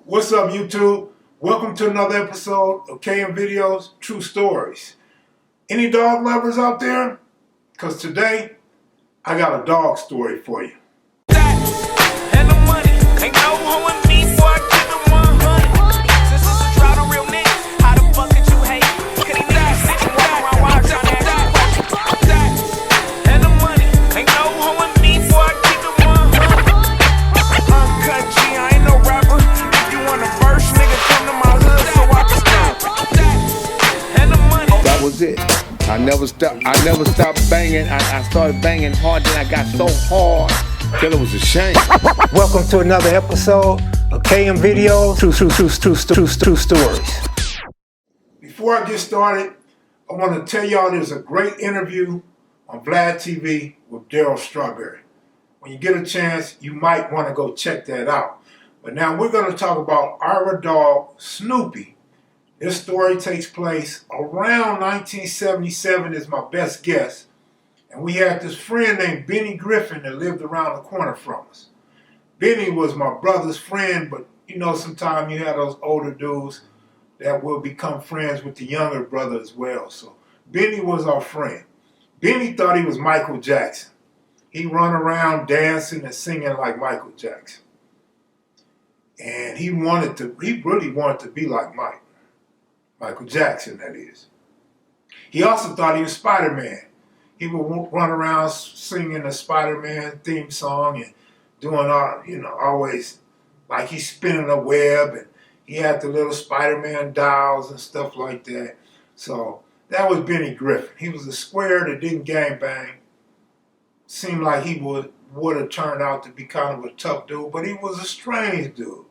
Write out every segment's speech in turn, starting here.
What's up, YouTube? Welcome to another episode of KM Videos, True Stories. Any dog lovers out there? Because today, I got a dog story for you. Was it. I never stopped banging. I started banging hard, then I got so hard till it was a shame. Welcome to another episode of KM Videos, True Stories. Before I get started, I want to tell y'all there's a great interview on Vlad TV with Daryl Strawberry. When you get a chance, you might want to go check that out. But now we're going to talk about our dog, Snoopy. This story takes place around 1977 is my best guess. And we had this friend named Benny Griffin that lived around the corner from us. Benny was my brother's friend, but you know sometimes you have those older dudes that will become friends with the younger brother as well. So Benny was our friend. Benny thought he was Michael Jackson. He run around dancing and singing like Michael Jackson. And he really wanted to be like Michael Jackson, that is. He also thought he was Spider-Man. He would run around singing the Spider-Man theme song and doing always like he's spinning a web, and he had the little Spider-Man dolls and stuff like that. So that was Benny Griffin. He was a square that didn't gangbang. Seemed like he would have turned out to be kind of a tough dude, but he was a strange dude.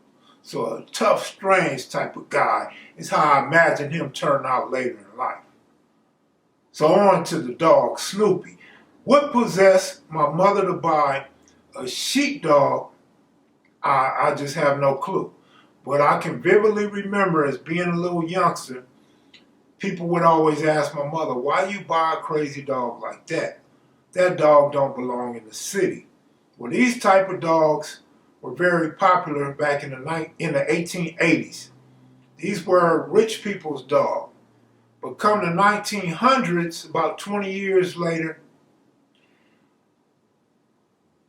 So a tough, strange type of guy is how I imagine him turning out later in life. So on to the dog, Snoopy. What possessed my mother to buy a sheepdog, I just have no clue. But I can vividly remember as being a little youngster, people would always ask my mother, why you buy a crazy dog like that? That dog don't belong in the city. Well, these type of dogs were very popular back in the 1880s. These were rich people's dogs. But come the 1900s, about 20 years later,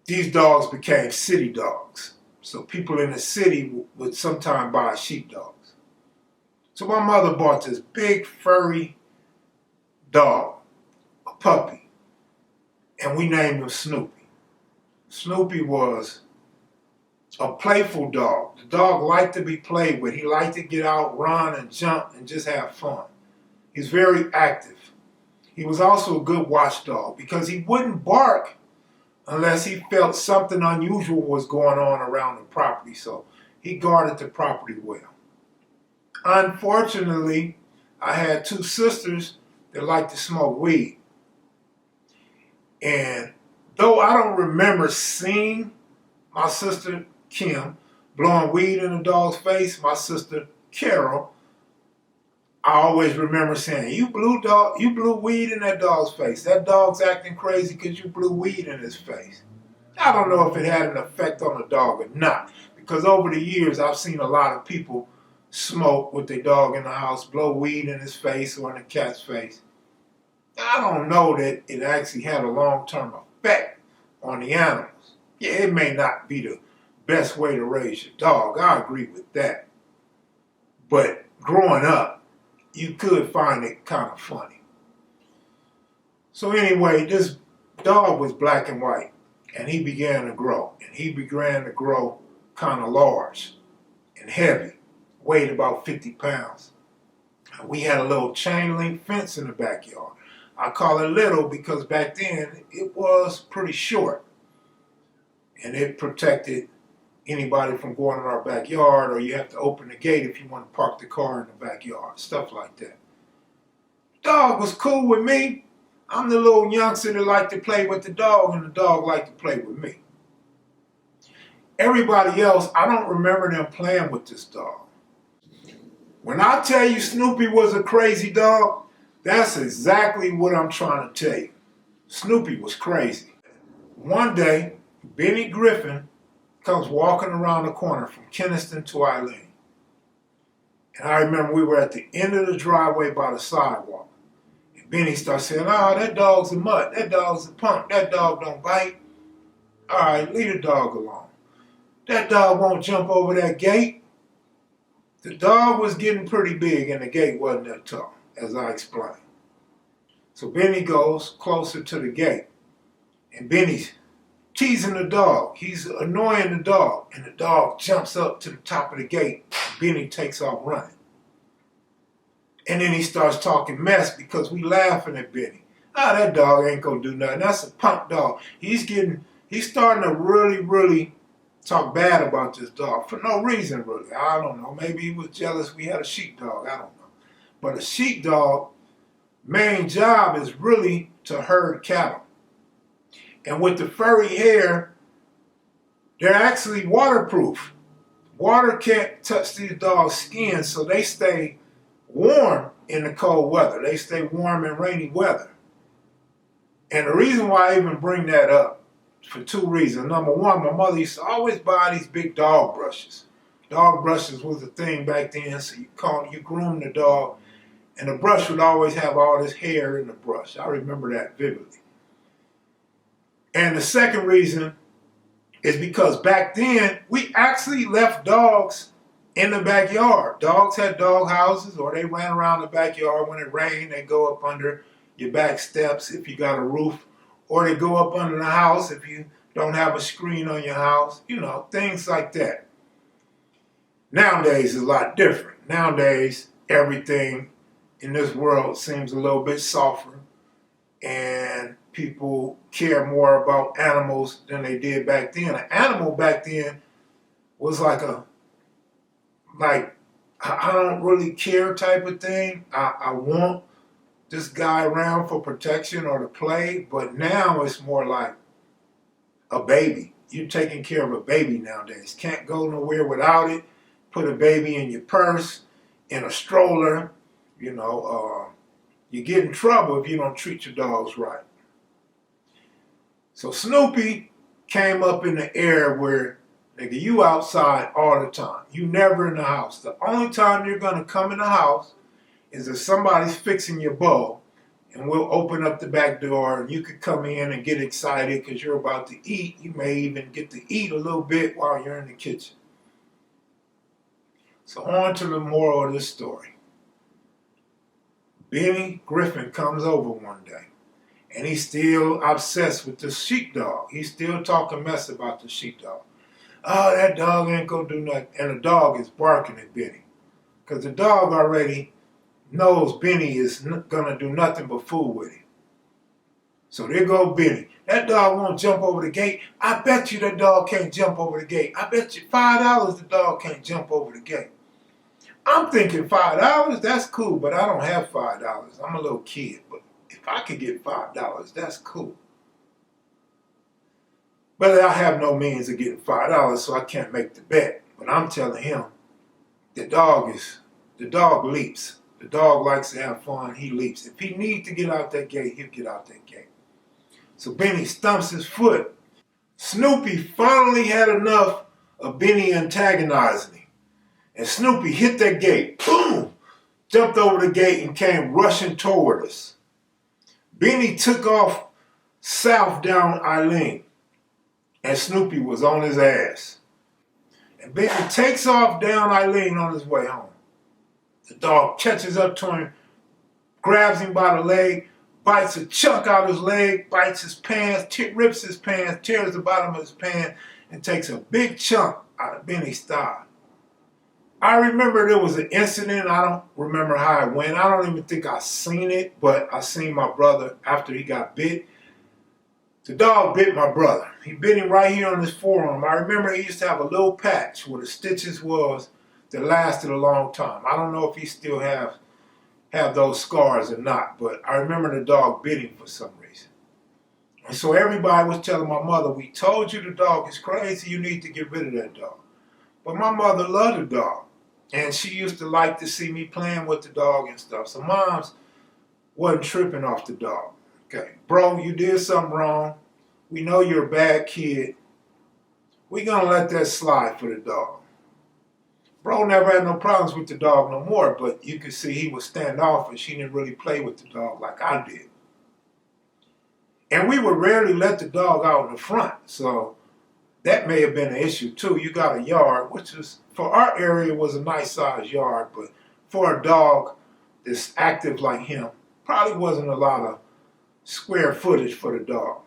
these dogs became city dogs. So people in the city would sometimes buy sheepdogs. So my mother bought this big furry dog, a puppy, and we named him Snoopy. Snoopy was a playful dog. The dog liked to be played with. He liked to get out, run, and jump, and just have fun. He's very active. He was also a good watchdog because he wouldn't bark unless he felt something unusual was going on around the property. So he guarded the property well. Unfortunately, I had two sisters that liked to smoke weed. And though I don't remember seeing my sister Kim blowing weed in the dog's face, my sister Carol, I always remember saying, you blew weed in that dog's face. That dog's acting crazy because you blew weed in his face. I don't know if it had an effect on the dog or not, because over the years I've seen a lot of people smoke with their dog in the house, blow weed in his face or in the cat's face. I don't know that it actually had a long-term effect on the animals. Yeah, it may not be the best way to raise your dog. I agree with that. But growing up, you could find it kind of funny. So anyway, this dog was black and white, and he began to grow. And he began to grow kind of large and heavy, weighed about 50 pounds. And we had a little chain link fence in the backyard. I call it little because back then it was pretty short. And it protected anybody from going in our backyard, or you have to open the gate if you want to park the car in the backyard, stuff like that. Dog was cool with me. I'm the little youngster that liked to play with the dog, and the dog liked to play with me. Everybody else, I don't remember them playing with this dog. When I tell you Snoopy was a crazy dog, that's exactly what I'm trying to tell you. Snoopy was crazy. One day, Benny Griffin comes walking around the corner from Keniston to Eileen. And I remember we were at the end of the driveway by the sidewalk. And Benny started saying, "Oh, that dog's a mutt. That dog's a punk. That dog don't bite. All right, leave the dog alone. That dog won't jump over that gate." The dog was getting pretty big and the gate wasn't that tall, as I explained. So Benny goes closer to the gate. And Benny's teasing the dog. He's annoying the dog. And the dog jumps up to the top of the gate. And Benny takes off running. And then he starts talking mess because we laughing at Benny. "Ah, that dog ain't gonna do nothing. That's a punk dog." He's starting to really talk bad about this dog for no reason, really. I don't know. Maybe he was jealous we had a sheepdog. I don't know. But a sheepdog main job is really to herd cattle. And with the furry hair, they're actually waterproof. Water can't touch these dogs' skin, so they stay warm in the cold weather. They stay warm in rainy weather. And the reason why I even bring that up, for two reasons. Number one, my mother used to always buy these big dog brushes. Dog brushes was a thing back then, so you groom the dog, and the brush would always have all this hair in the brush. I remember that vividly. And the second reason is because back then, we actually left dogs in the backyard. Dogs had dog houses, or they ran around the backyard. When it rained, they go up under your back steps if you got a roof, or they go up under the house if you don't have a screen on your house, things like that. Nowadays is a lot different. Nowadays, everything in this world seems a little bit softer, and people care more about animals than they did back then. An animal back then was like I don't really care type of thing. I want this guy around for protection or to play, but now it's more like a baby. You're taking care of a baby nowadays. Can't go nowhere without it. Put a baby in your purse, in a stroller. You get in trouble if you don't treat your dogs right. So Snoopy came up in the era where, nigga, you outside all the time. You never in the house. The only time you're going to come in the house is if somebody's fixing your bowl, and we'll open up the back door and you could come in and get excited because you're about to eat. You may even get to eat a little bit while you're in the kitchen. So on to the moral of this story. Benny Griffin comes over one day, and he's still obsessed with the sheepdog. He's still talking mess about the sheepdog. "Oh, that dog ain't gonna do nothing." And the dog is barking at Benny, because the dog already knows Benny is gonna do nothing but fool with him. So there go Benny. "That dog won't jump over the gate. I bet you that dog can't jump over the gate. I bet you $5 the dog can't jump over the gate." I'm thinking $5, that's cool, but I don't have $5. I'm a little kid, but if I could get $5, that's cool. But I have no means of getting $5, so I can't make the bet. But I'm telling him, the dog leaps. The dog likes to have fun, he leaps. If he needs to get out that gate, he'll get out that gate. So Benny stumps his foot. Snoopy finally had enough of Benny antagonizing him. And Snoopy hit that gate, boom, jumped over the gate and came rushing toward us. Benny took off south down Eileen, and Snoopy was on his ass. And Benny takes off down Eileen on his way home. The dog catches up to him, grabs him by the leg, bites a chunk out his leg, bites his pants, rips his pants, tears the bottom of his pants, and takes a big chunk out of Benny's thigh. I remember there was an incident. I don't remember how it went. I don't even think I seen it, but I seen my brother after he got bit. The dog bit my brother. He bit him right here on his forearm. I remember he used to have a little patch where the stitches was that lasted a long time. I don't know if he still have those scars or not, but I remember the dog bit him for some reason. And so everybody was telling my mother, "We told you the dog is crazy. You need to get rid of that dog." But my mother loved the dog, and she used to like to see me playing with the dog and stuff. So Mom's wasn't tripping off the dog. Okay, bro, you did something wrong. We know you're a bad kid. We're going to let that slide for the dog. Bro never had no problems with the dog no more, but you could see he was standoffish. He didn't really play with the dog like I did. And we would rarely let the dog out in the front, so that may have been an issue too. You got a yard, which is, for our area, was a nice sized yard, but for a dog that's active like him, probably wasn't a lot of square footage for the dog.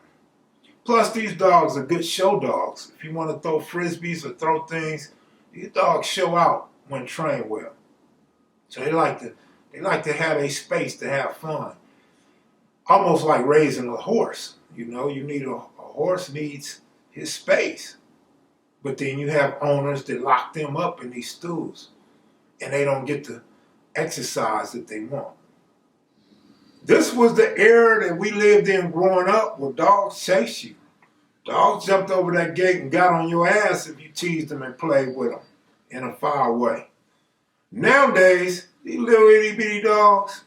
Plus, these dogs are good show dogs. If you want to throw frisbees or throw things, these dogs show out when trained well. So they like to have a space to have fun. Almost like raising a horse. You know, you need a horse needs his space. But then you have owners that lock them up in these stools and they don't get the exercise that they want. This was the era that we lived in growing up, where dogs chase you. Dogs jumped over that gate and got on your ass if you teased them and played with them in a foul way. Nowadays, these little itty bitty dogs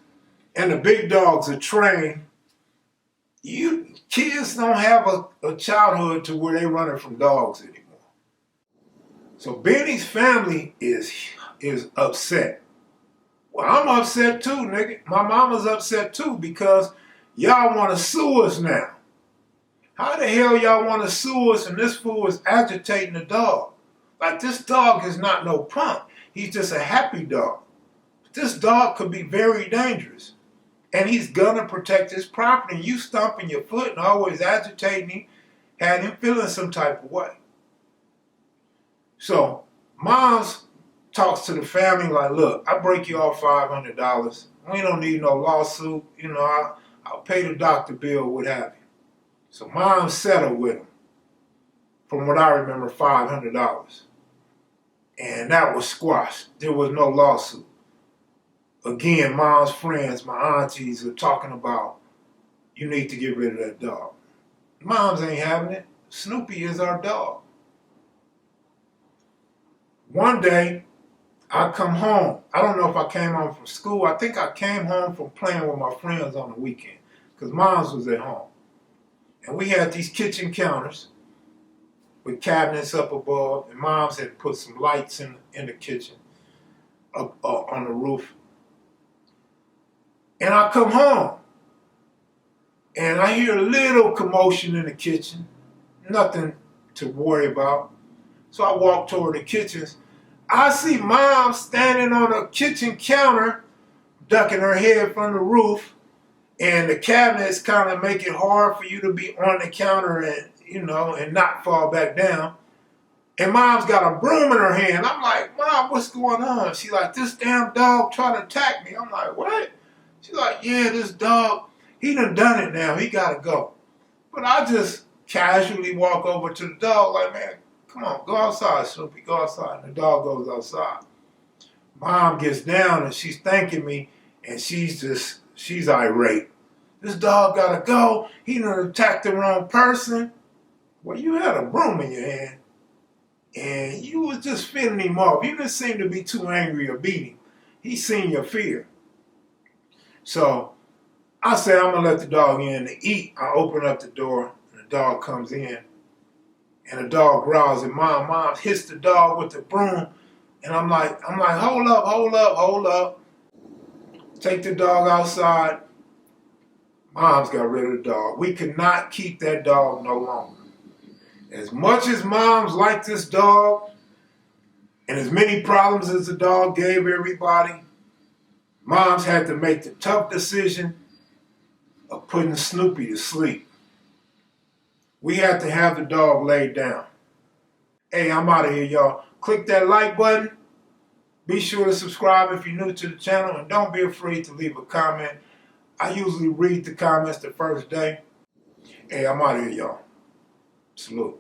and the big dogs are trained. You kids don't have a childhood to where they running from dogs anymore. So Benny's family is upset. Well, I'm upset too, nigga. My mama's upset too, because y'all want to sue us now. How the hell y'all want to sue us and this fool is agitating the dog? Like, this dog is not no punk. He's just a happy dog. But this dog could be very dangerous. And he's gonna protect his property. And you stomping your foot and always agitating him had him feeling some type of way. So Moms talks to the family like, look, I break you off $500. We don't need no lawsuit. You know, I'll pay the doctor bill, what have you. So Mom settled with him, from what I remember, $500. And that was squashed. There was no lawsuit. Again, Mom's friends, my aunties, are talking about, you need to get rid of that dog. Moms ain't having it. Snoopy is our dog. One day, I come home. I don't know if I came home from school. I think I came home from playing with my friends on the weekend, because Mom's was at home. And we had these kitchen counters with cabinets up above, and Mom's had put some lights in the kitchen up on the roof. And I come home, and I hear a little commotion in the kitchen, nothing to worry about. So I walk toward the kitchens. I see Mom standing on a kitchen counter, ducking her head from the roof, and the cabinets kind of make it hard for you to be on the counter and, you know, and not fall back down. And Mom's got a broom in her hand. I'm like, Mom, what's going on? She's like, this damn dog trying to attack me. I'm like, what? She's like, yeah, this dog, he done it now. He got to go. But I just casually walk over to the dog like, man, come on, go outside, Snoopy, go outside. And the dog goes outside. Mom gets down and she's thanking me, and she's irate. This dog gotta go. He done attacked the wrong person. Well, you had a broom in your hand, and you was just fending him off. You didn't seem to be too angry or beat him. He seen your fear. So I say, I'm gonna let the dog in to eat. I open up the door, and the dog comes in, and the dog growls, and Mom hits the dog with the broom, and I'm like, hold up. Take the dog outside. Mom's got rid of the dog. We could not keep that dog no longer. As much as Moms liked this dog, and as many problems as the dog gave everybody, Moms had to make the tough decision of putting Snoopy to sleep. We had to have the dog laid down. Hey, I'm out of here, y'all. Click that like button. Be sure to subscribe if you're new to the channel, and don't be afraid to leave a comment. I usually read the comments the first day. Hey, I'm out of here, y'all. Salute.